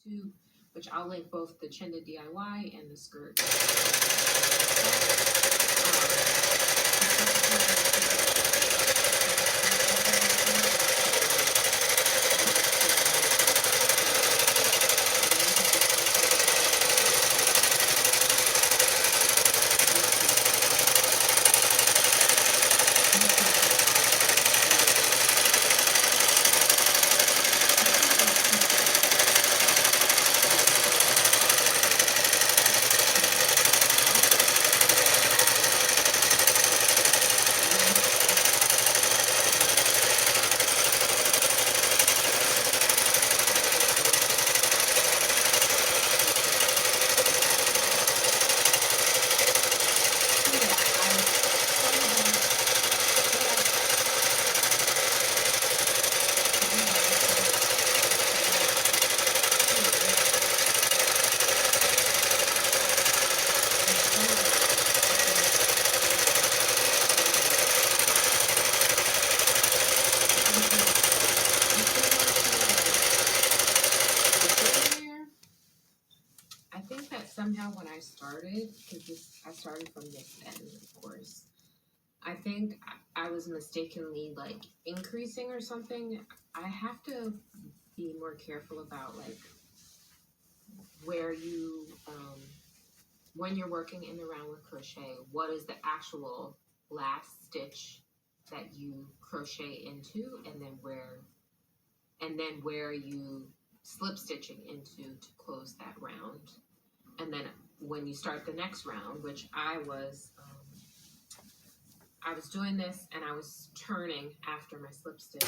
YouTube, which I'll link both the Chinda DIY and the skirt. Somehow when I started, because I started from this end, of course, I think I was mistakenly like increasing or something. I have to be more careful about like where you, when you're working in the round with crochet, what is the actual last stitch that you crochet into, and then where you slip stitching into to close that round. And then when you start the next round, which I was doing this and I was turning after my slip stitch.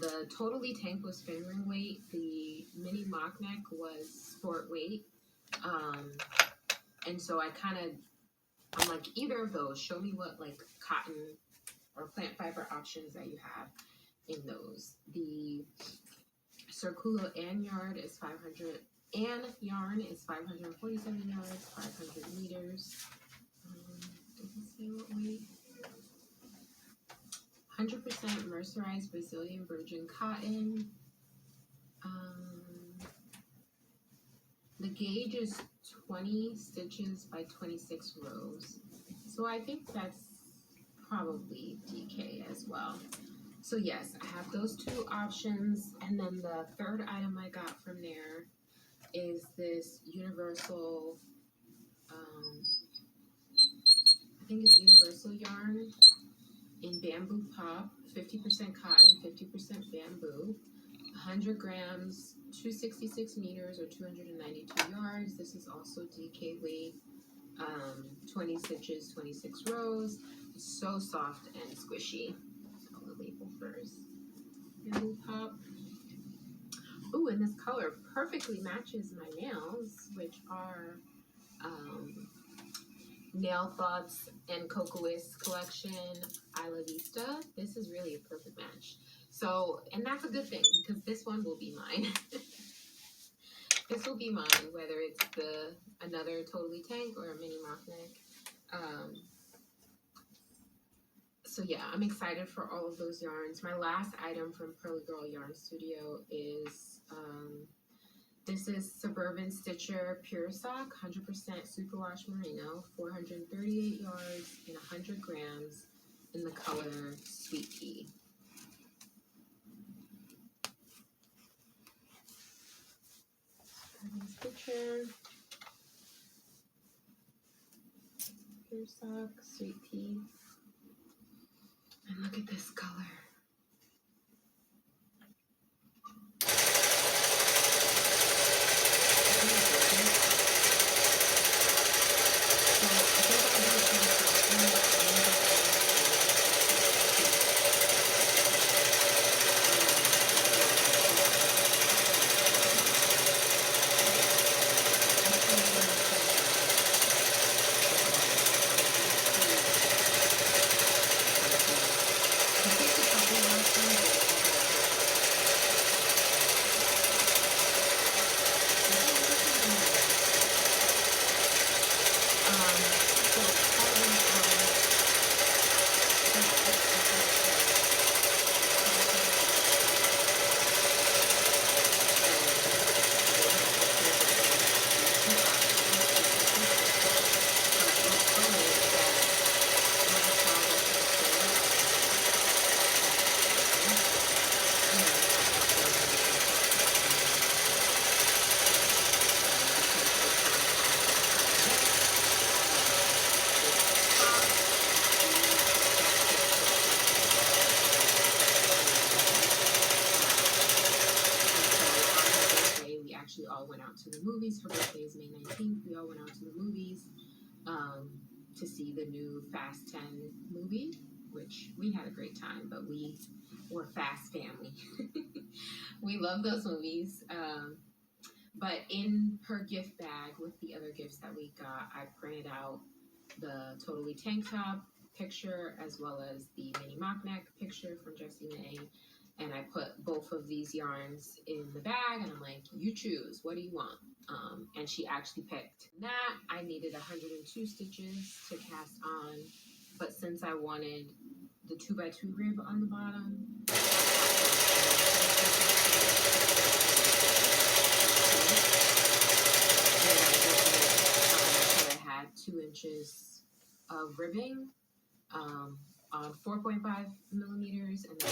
the Totally Tank was fingering weight. The mini mock neck was sport weight. And so I'm like, either of those, show me what like cotton or plant fiber options that you have in those. The Circulo and yarn is 547 yards, 500 meters. Does it say what weight? 100% mercerized Brazilian virgin cotton. The gauge is 20 stitches by 26 rows. So I think that's probably DK as well. So yes, I have those two options. And then the third item I got from there is this universal, I think it's universal yarn in bamboo pop, 50% cotton, 50% bamboo, 100 grams, 266 meters or 292 yards. This is also DK weight, 20 stitches, 26 rows. It's so soft and squishy. So the label first. Bamboo pop. Ooh, and this color perfectly matches my nails, which are Nail Thoughts and Cocois collection Isla Vista. This is really a perfect match. So, and that's a good thing because this one will be mine. This will be mine, whether it's another Totally Tank or a mini mock neck. So yeah, I'm excited for all of those yarns. My last item from Pearly Girl Yarn Studio is this is Suburban Stitcher Pure Sock, 100% superwash merino, 438 yards and 100 grams in the color Sweet Pea. Suburban Stitcher, Pure Sock, Sweet Pea. And look at this color. To the movies. Her birthday is May 19th. We all went out to the movies to see the new Fast 10 movie, which we had a great time, but we were Fast family. We love those movies. But in her gift bag with the other gifts that we got, I printed out the Totally Tank Top picture as well as the mini mock neck picture from Jessie May. And I put both of these yarns in the bag, and I'm like, you choose. What do you want? And she actually picked that. I needed 102 stitches to cast on, but since I wanted the 2x2 rib on the bottom, so I had 2 inches of ribbing on 4.5 millimeters, and then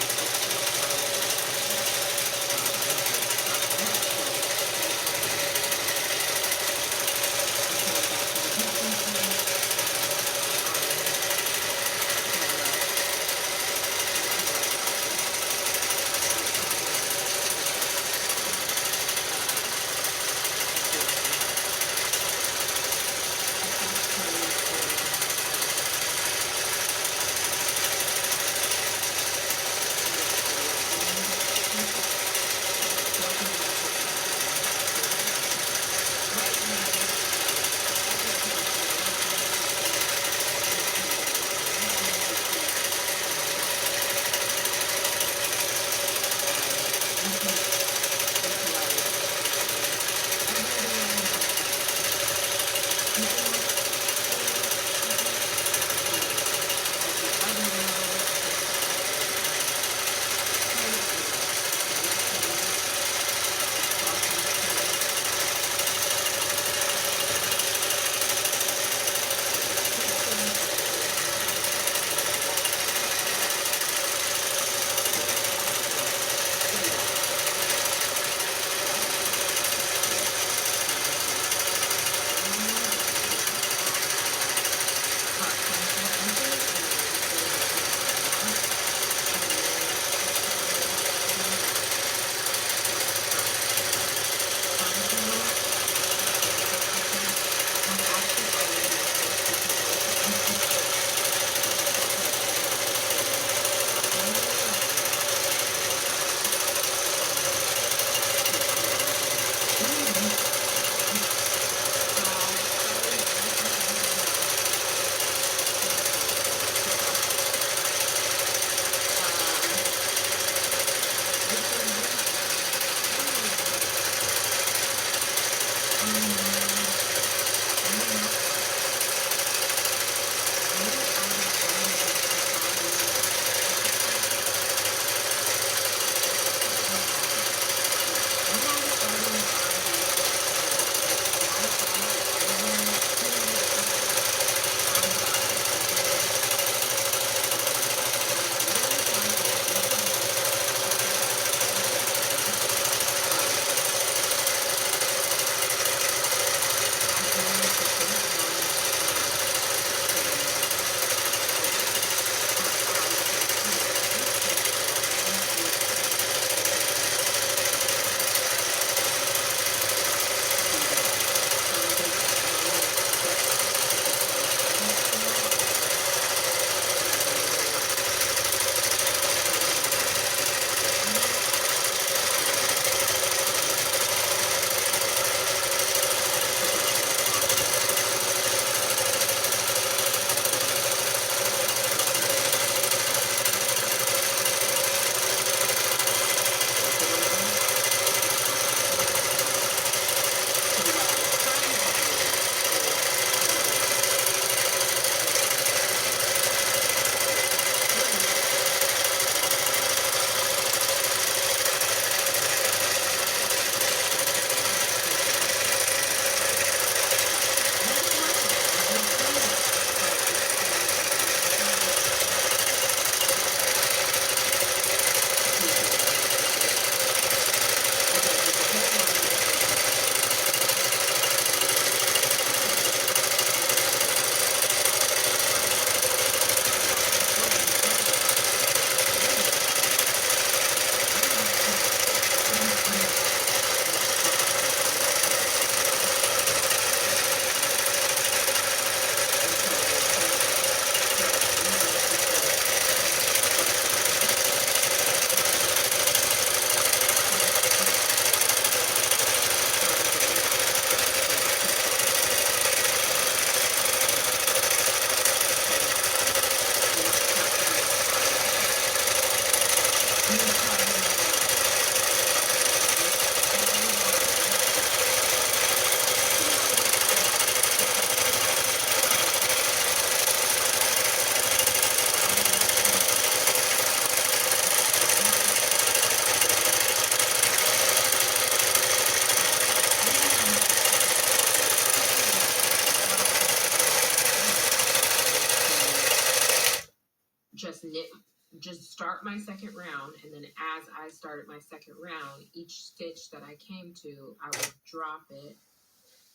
just start my second round, and then as I started my second round, each stitch that I came to, I would drop it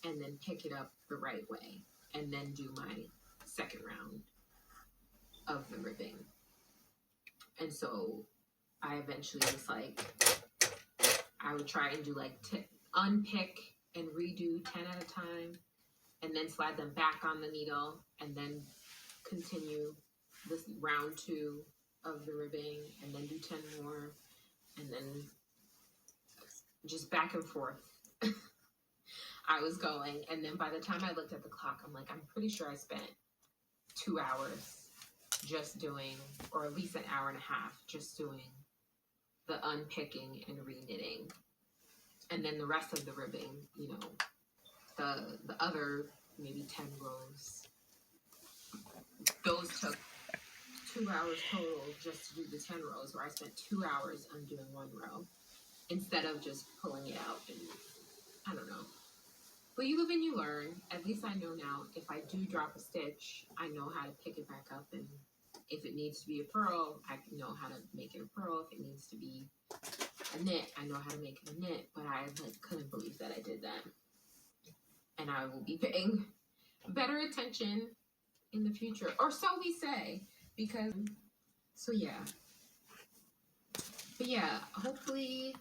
and then pick it up the right way, and then do my second round of the ribbing. And so I eventually was like, I would try and do like unpick and redo 10 at a time, and then slide them back on the needle, and then continue this round 2 of the ribbing, and then do 10 more, and then just back and forth. I was going, and then by the time I looked at the clock, I'm like, I'm pretty sure I spent 2 hours just doing, or at least an hour and a half just doing the unpicking and reknitting. And then the rest of the ribbing, you know, the other maybe 10 rows, those took 2 hours total just to do the 10 rows, where I spent 2 hours undoing one row instead of just pulling it out. And I don't know. But you live and you learn. At least I know now, if I do drop a stitch, I know how to pick it back up. And if it needs to be a purl, I know how to make it a purl. If it needs to be a knit, I know how to make it a knit. But I couldn't believe that I did that. And I will be paying better attention in the future. Or so we say. Because, so yeah. But yeah, hopefully,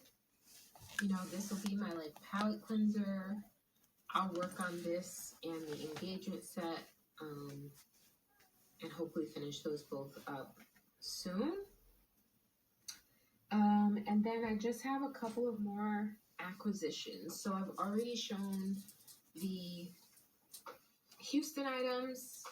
you know, this will be my like palette cleanser. I'll work on this and the engagement set, and hopefully finish those both up soon. And then I just have a couple of more acquisitions. So I've already shown the Houston items,